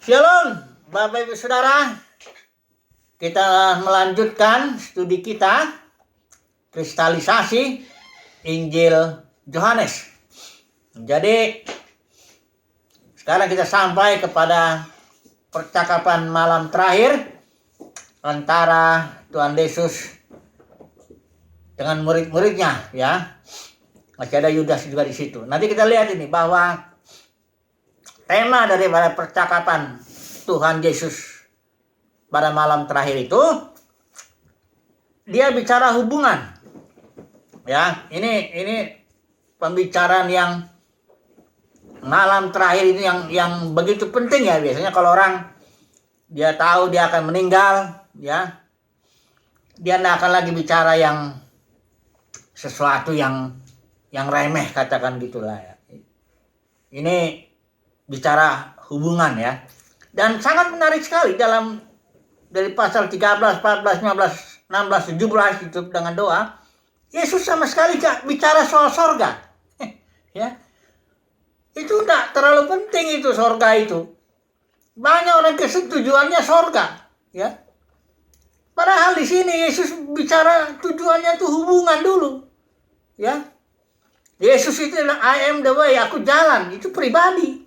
Shalom, Bapak Ibu Saudara. Kita melanjutkan studi kita kristalisasi Injil Yohanes. Jadi sekarang kita sampai kepada percakapan malam terakhir antara Tuhan Yesus dengan murid-muridnya, ya. Masih ada Yudas juga di situ. Nanti kita lihat ini bahwa tema daripada percakapan Tuhan Yesus pada malam terakhir itu, dia bicara hubungan. Ya, ini pembicaraan yang malam terakhir ini yang begitu penting ya. Biasanya kalau orang dia tahu dia akan meninggal, ya, dia tidak akan lagi bicara yang sesuatu yang remeh, katakan gitulah ya. Ini bicara hubungan ya. Dan sangat menarik sekali dari pasal 13, 14, 15, 16, 17 itu dengan doa, Yesus sama sekali gak bicara soal sorga. Ya. Itu enggak terlalu penting itu sorga itu. Banyak orang Kristen tujuannya sorga, ya. Padahal di sini Yesus bicara tujuannya itu hubungan dulu. Ya. Yesus itu adalah I am the way, aku jalan, itu pribadi.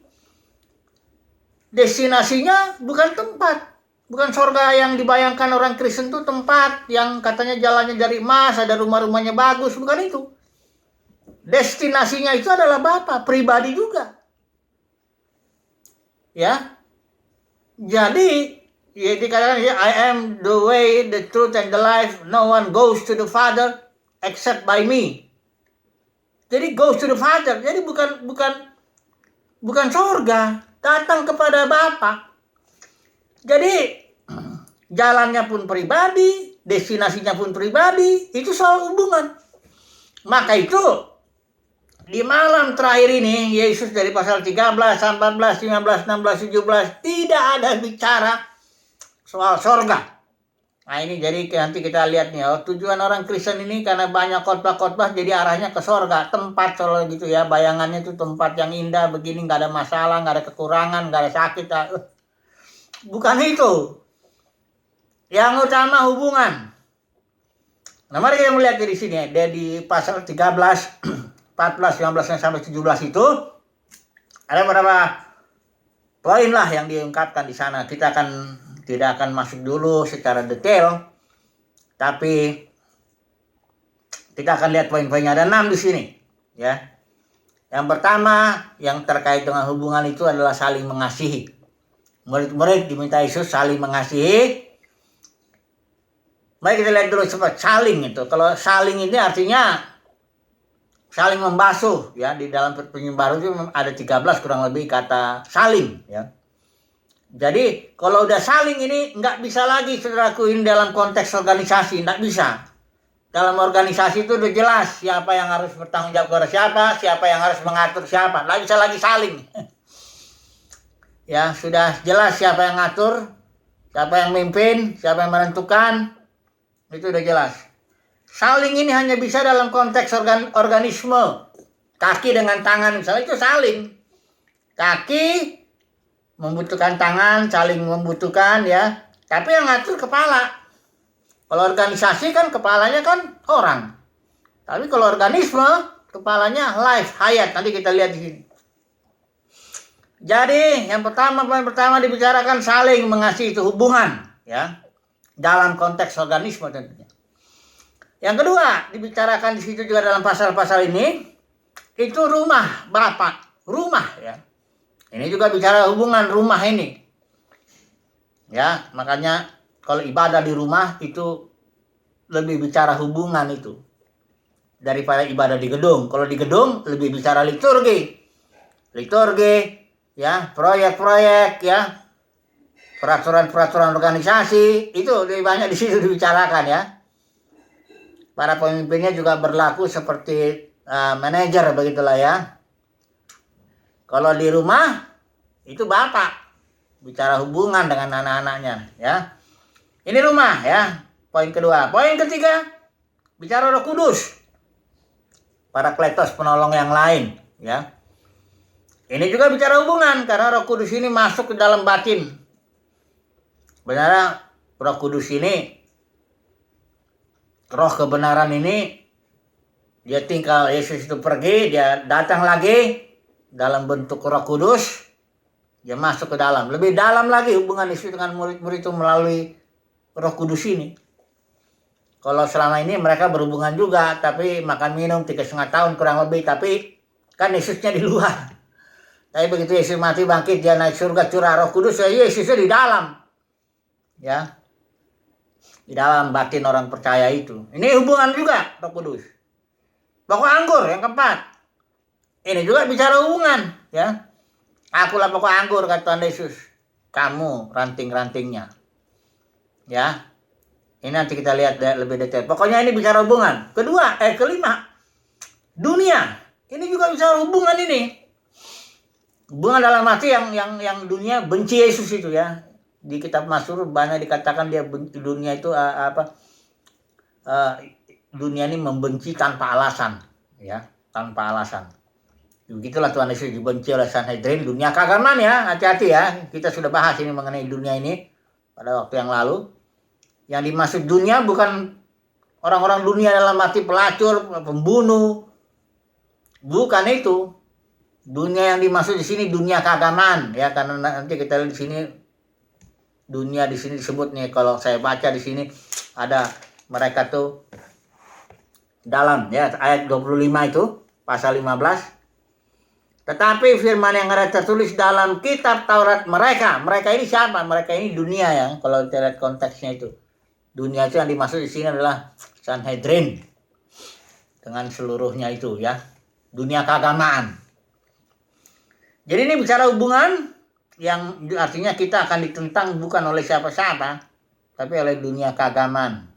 Destinasinya bukan tempat. Bukan sorga yang dibayangkan orang Kristen itu tempat yang katanya jalannya dari emas, ada rumah-rumahnya bagus. Bukan itu. Destinasinya itu adalah Bapa, pribadi juga. Ya. Jadi, ya dikatakan I am the way, the truth, and the life. No one goes to the Father except by me. Jadi goes to the Father. Jadi bukan sorga. Datang kepada Bapa. Jadi jalannya pun pribadi, destinasinya pun pribadi, itu soal hubungan. Maka itu di malam terakhir ini Yesus dari pasal 13, 14, 15, 16, 17 tidak ada bicara soal sorga. Nah ini jadi nanti kita lihat nih, tujuan orang Kristen ini karena banyak khotbah-khotbah jadi arahnya ke sorga, tempat soal gitu ya, bayangannya itu tempat yang indah begini, nggak ada masalah, nggak ada kekurangan, nggak ada sakit. Bukan itu. Yang utama hubungan. Nah mari kita melihat di sini, dia di pasal 13, 14, 15 sampai 17 itu ada beberapa poin lah yang diungkapkan di sana. Kita tidak akan masuk dulu secara detail, tapi kita akan lihat poin-poinnya. Ada 6 di sini, ya. Yang pertama yang terkait dengan hubungan itu adalah saling mengasihi. Murid-murid diminta Yesus saling mengasihi. Mari kita lihat dulu seperti saling itu. Kalau saling ini artinya saling membasuh, ya. Di dalam Perjanjian Baru itu ada 13 kurang lebih kata saling, ya. Jadi kalau udah saling ini nggak bisa lagi saudaraku ini dalam konteks organisasi, nggak bisa. Dalam organisasi itu udah jelas siapa yang harus bertanggung jawab kepada siapa yang harus mengatur siapa. Nggak bisa lagi saling. Ya sudah jelas siapa yang ngatur, siapa yang memimpin, siapa yang menentukan, itu udah jelas. Saling ini hanya bisa dalam konteks organisme, kaki dengan tangan misalnya itu saling. Kaki membutuhkan tangan, saling membutuhkan ya. Tapi yang ngatur kepala. Kalau organisasi kan kepalanya kan orang. Tapi kalau organisme kepalanya life, hayat. Nanti kita lihat di sini. Jadi yang poin pertama dibicarakan saling mengasihi itu hubungan ya. Dalam konteks organisme tentunya. Yang kedua dibicarakan di situ juga dalam pasal-pasal ini itu rumah Bapa, rumah ya. Ini juga bicara hubungan rumah ini. Ya, makanya kalau ibadah di rumah itu lebih bicara hubungan itu daripada ibadah di gedung. Kalau di gedung lebih bicara liturgi. Liturgi, ya, proyek-proyek, ya. Peraturan-peraturan organisasi itu lebih banyak di situ dibicarakan ya. Para pemimpinnya juga berlaku seperti manajer begitulah ya. Kalau di rumah itu Bapak bicara hubungan dengan anak-anaknya ya. Ini rumah ya. Poin kedua. Poin ketiga bicara Roh Kudus. Parakletos penolong yang lain ya. Ini juga bicara hubungan, karena Roh Kudus ini masuk ke dalam batin. Benar, Roh Kudus ini, roh kebenaran ini, dia tinggal, Yesus itu pergi, dia datang lagi dalam bentuk Roh Kudus, dia masuk ke dalam. Lebih dalam lagi hubungan Yesus dengan murid-murid itu melalui Roh Kudus ini. Kalau selama ini mereka berhubungan juga, tapi makan minum 3,5 tahun kurang lebih, tapi kan Yesusnya di luar. Tapi begitu Yesus mati bangkit, dia naik surga, curah Roh Kudus, ya Yesusnya di dalam. Ya. Di dalam batin orang percaya itu. Ini hubungan juga Roh Kudus. Pokok anggur yang keempat. Ini juga bicara hubungan, ya. Akulah pokok anggur, kata Tuhan Yesus. Kamu ranting-rantingnya. Ya. Ini nanti kita lihat lebih detail. Pokoknya ini bicara hubungan. Kelima. Dunia. Ini juga bicara hubungan ini. Hubungan dalam arti yang dunia benci Yesus itu, ya. Di kitab Mazmur banyak dikatakan dia dunia itu dunia ini membenci tanpa alasan, ya, tanpa alasan. Begitulah Tuhan Yesus dibenci oleh Sanhedrin, dunia keagamaan, ya. Hati-hati, ya. Kita sudah bahas ini mengenai dunia ini pada waktu yang lalu. Yang dimaksud dunia bukan orang-orang dunia dalam arti pelacur, pembunuh. Bukan itu. Dunia yang dimaksud di sini dunia keagamaan, ya, karena nanti kita lihat di sini dunia di sini disebut nih, kalau saya baca di sini ada mereka tuh dalam, ya, ayat 25 itu pasal 15. Tetapi firman yang ada tertulis dalam kitab Taurat mereka ini siapa? Mereka ini dunia, ya. Kalau kita lihat konteksnya itu, dunia itu yang dimaksud di sini adalah Sanhedrin dengan seluruhnya itu, ya, dunia keagamaan. Jadi ini bicara hubungan yang artinya kita akan ditentang bukan oleh siapa-siapa, tapi oleh dunia keagamaan.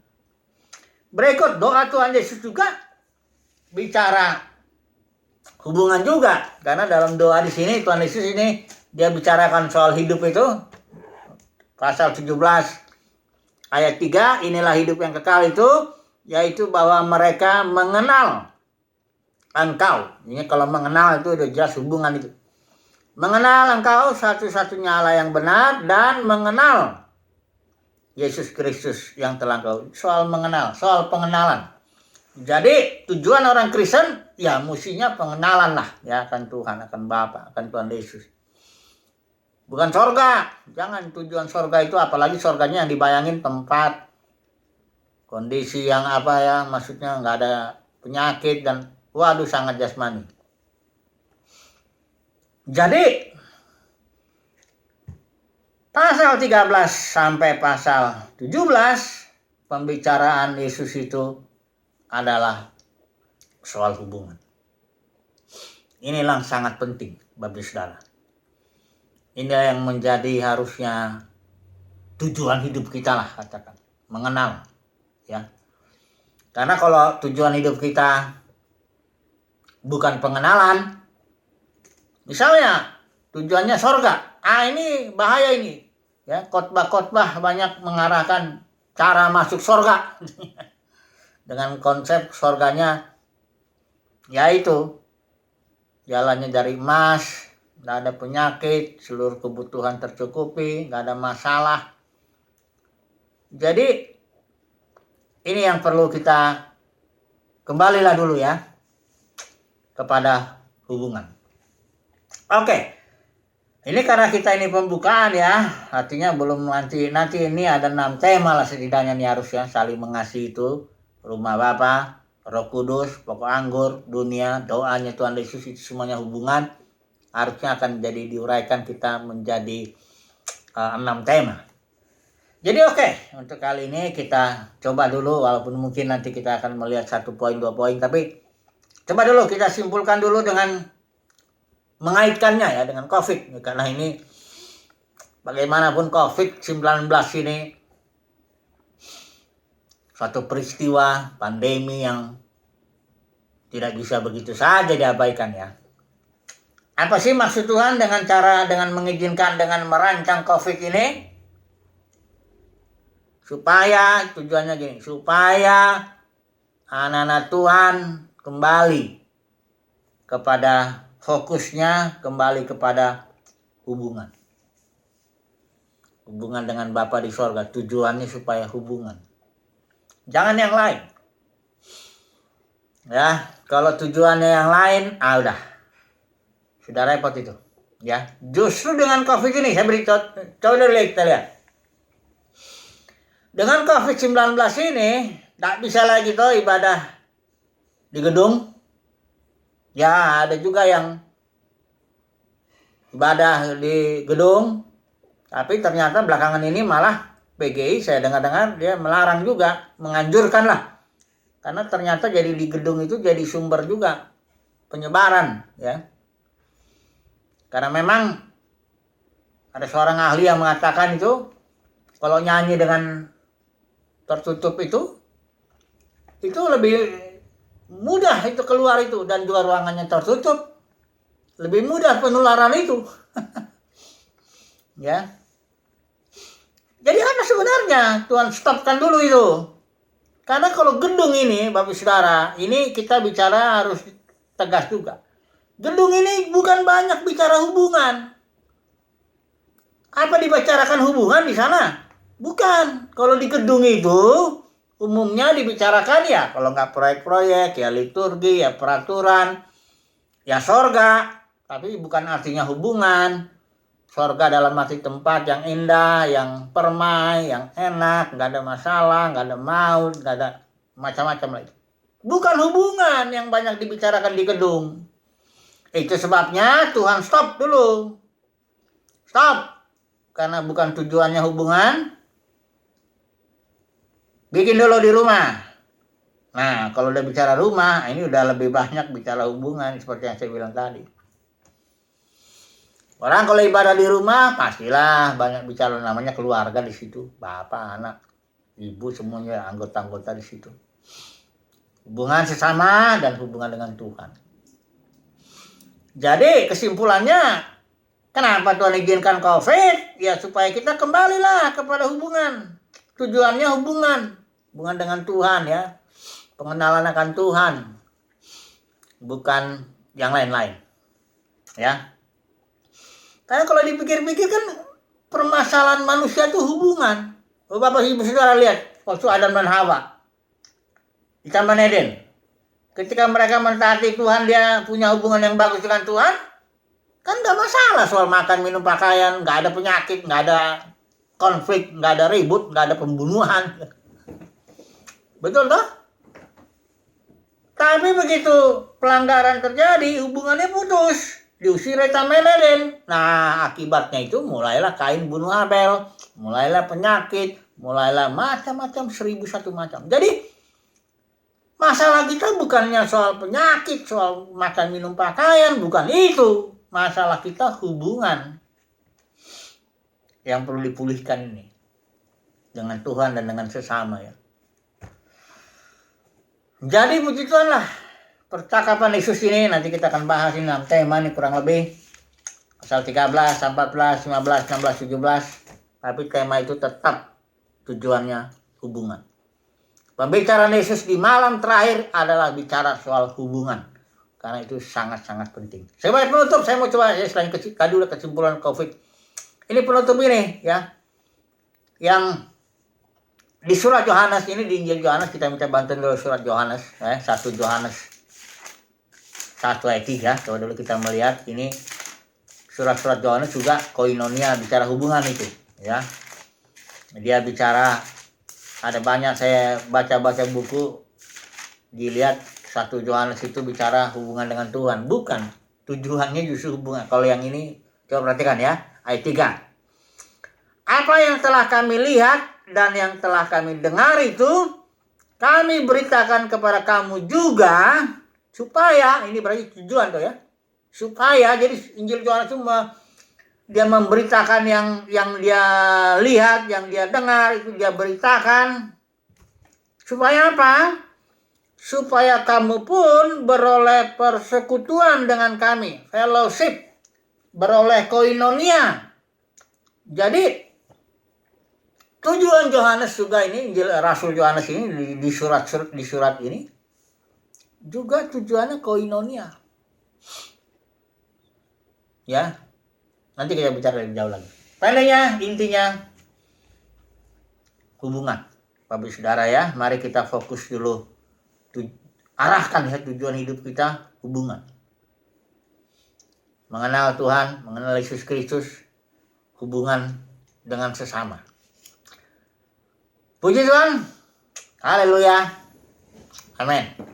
Berikut doa Tuhan Yesus juga bicara hubungan juga, karena dalam doa di sini Tuhan Yesus ini dia bicarakan soal hidup itu. Pasal 17 ayat 3, inilah hidup yang kekal itu, yaitu bahwa mereka mengenal Engkau. Ini kalau mengenal itu udah jelas hubungan itu. Mengenal Engkau satu-satunya Allah yang benar, dan mengenal Yesus Kristus yang telah Engkau. Soal mengenal, soal pengenalan. Jadi tujuan orang Kristen, ya, mestinya pengenalan lah, ya, akan Tuhan, akan Bapa, akan Tuhan Yesus. Bukan sorga. Jangan tujuan sorga itu, apalagi sorganya yang dibayangin tempat, kondisi yang apa, ya, maksudnya nggak ada penyakit dan waduh sangat jasmani. Jadi pasal 13 sampai pasal 17 pembicaraan Yesus itu adalah soal hubungan. Inilah sangat penting bagi saudara. Ini yang menjadi harusnya tujuan hidup kita lah, katakan, mengenal, ya. Karena kalau tujuan hidup kita bukan pengenalan, misalnya tujuannya sorga, ini bahaya ini, ya. Khotbah-khotbah banyak mengarahkan cara masuk sorga dengan konsep sorganya, yaitu jalannya dari emas, nggak ada penyakit, seluruh kebutuhan tercukupi, nggak ada masalah. Jadi ini yang perlu kita kembalilah dulu, ya, kepada hubungan. Oke. Ini karena kita ini pembukaan, ya, artinya belum nanti ini ada 6 tema lah setidaknya nih harus, ya, saling mengasihi itu, rumah Bapa, Roh Kudus, pokok anggur, dunia, doanya Tuhan Yesus, itu semuanya hubungan harusnya akan jadi diuraikan kita menjadi 6 tema. Jadi oke, untuk kali ini kita coba dulu, walaupun mungkin nanti kita akan melihat 1 poin 2 poin, tapi coba dulu kita simpulkan dulu dengan mengaitkannya, ya, dengan COVID, karena ini bagaimanapun COVID-19 ini suatu peristiwa pandemi yang tidak bisa begitu saja diabaikan, ya. Apa sih maksud Tuhan dengan mengizinkan, dengan merancang COVID ini? Supaya tujuannya gini, supaya anak-anak Tuhan kembali kepada fokusnya kembali kepada hubungan. Hubungan dengan Bapa di sorga. Tujuannya supaya hubungan. Jangan yang lain. Ya, kalau tujuannya yang lain, udah. Sudah repot itu. Ya, justru dengan COVID ini, saya beri coba dulu kita lihat. Dengan COVID-19 ini, tak bisa lagi tuh ibadah di gedung. Ya, ada juga yang ibadah di gedung. Tapi ternyata belakangan ini malah PGI saya dengar-dengar dia melarang juga, menganjurkan lah. Karena ternyata jadi di gedung itu jadi sumber juga penyebaran, ya. Karena memang ada seorang ahli yang mengatakan itu kalau nyanyi dengan tertutup itu lebih mudah itu keluar itu, dan juga ruangannya tertutup lebih mudah penularan itu. Ya. Jadi apa sebenarnya? Tuhan stopkan dulu itu. Karena kalau gedung ini, Bapak Saudara, ini kita bicara harus tegas juga. Gedung ini bukan banyak bicara hubungan. Apa dibicarakan hubungan di sana? Bukan. Kalau di gedung itu umumnya dibicarakan ya, kalau nggak proyek-proyek, ya liturgi, ya peraturan, ya sorga. Tapi bukan artinya hubungan. Sorga dalam arti tempat yang indah, yang permai, yang enak, nggak ada masalah, nggak ada maut, nggak ada macam-macam lagi. Bukan hubungan yang banyak dibicarakan di gedung. Itu sebabnya Tuhan stop dulu. Stop. Karena bukan tujuannya hubungan. Bikin dulu di rumah. Nah, kalau udah bicara rumah, ini udah lebih banyak bicara hubungan seperti yang saya bilang tadi. Orang kalau ibadah di rumah pastilah banyak bicara, namanya keluarga di situ, bapak, anak, ibu, semuanya anggota-anggota di situ. Hubungan sesama dan hubungan dengan Tuhan. Jadi kesimpulannya, kenapa Tuhan izinkan COVID? Ya supaya kita kembalilah kepada hubungan. Tujuannya hubungan dengan Tuhan, ya, pengenalan akan Tuhan, bukan yang lain-lain, ya. Karena kalau dipikir-pikir kan permasalahan manusia itu hubungan. Bapak Ibu Saudara lihat waktu Adam dan Hawa di Taman Eden. Ketika mereka mentaati Tuhan, dia punya hubungan yang bagus dengan Tuhan, kan gak masalah soal makan, minum, pakaian, gak ada penyakit, gak ada konflik, gak ada ribut, gak ada pembunuhan. Betul toh? Tapi begitu pelanggaran terjadi, hubungannya putus. Diusir dari Taman Eden. Nah, akibatnya itu mulailah Kain bunuh Abel, mulailah penyakit, mulailah macam-macam, 1001 macam. Jadi masalah kita bukannya soal penyakit, soal makan minum pakaian, bukan itu. Masalah kita hubungan yang perlu dipulihkan ini dengan Tuhan dan dengan sesama, ya. Jadi puji Tuhan lah. Percakapan Yesus ini nanti kita akan bahas ini dalam tema ini kurang lebih pasal 13, 14, 15, 16, 17. Tapi tema itu tetap tujuannya hubungan. Pembicaraan Yesus di malam terakhir adalah bicara soal hubungan. Karena itu sangat-sangat penting. Sebagai penutup, saya mau coba selain dulu kesimpulan COVID. Ini penutup ini, ya. Yang di surat Yohanes ini, di Injil Yohanes, kita minta bantuan dulu surat Yohanes, 1 Yohanes 1 ayat 3. Coba dulu kita melihat ini surat-surat Yohanes juga koinonia, bicara hubungan itu, ya. Dia bicara, ada banyak saya baca-baca buku, dilihat 1 Yohanes itu bicara hubungan dengan Tuhan, bukan tujuannya justru hubungan. Kalau yang ini coba perhatikan, ya, ayat 3. Apa yang telah kami lihat dan yang telah kami dengar itu kami beritakan kepada kamu juga, supaya, ini berarti tujuan tuh, ya, supaya, jadi Injil Yohanes itu dia memberitakan yang dia lihat, yang dia dengar, itu dia beritakan. Supaya apa? Supaya kamu pun beroleh persekutuan dengan kami, fellowship, beroleh koinonia. Jadi tujuan Yohanes juga ini, Rasul Yohanes ini di surat ini juga tujuannya koinonia. ya. Nanti kita bicara lebih jauh lagi. Pendeknya, intinya hubungan. Bapak Saudara ya, mari kita fokus dulu. Arahkan ya tujuan hidup kita, hubungan. Mengenal Tuhan, mengenal Yesus Kristus, hubungan dengan sesama. Puji Tuhan. Haleluya. Amin.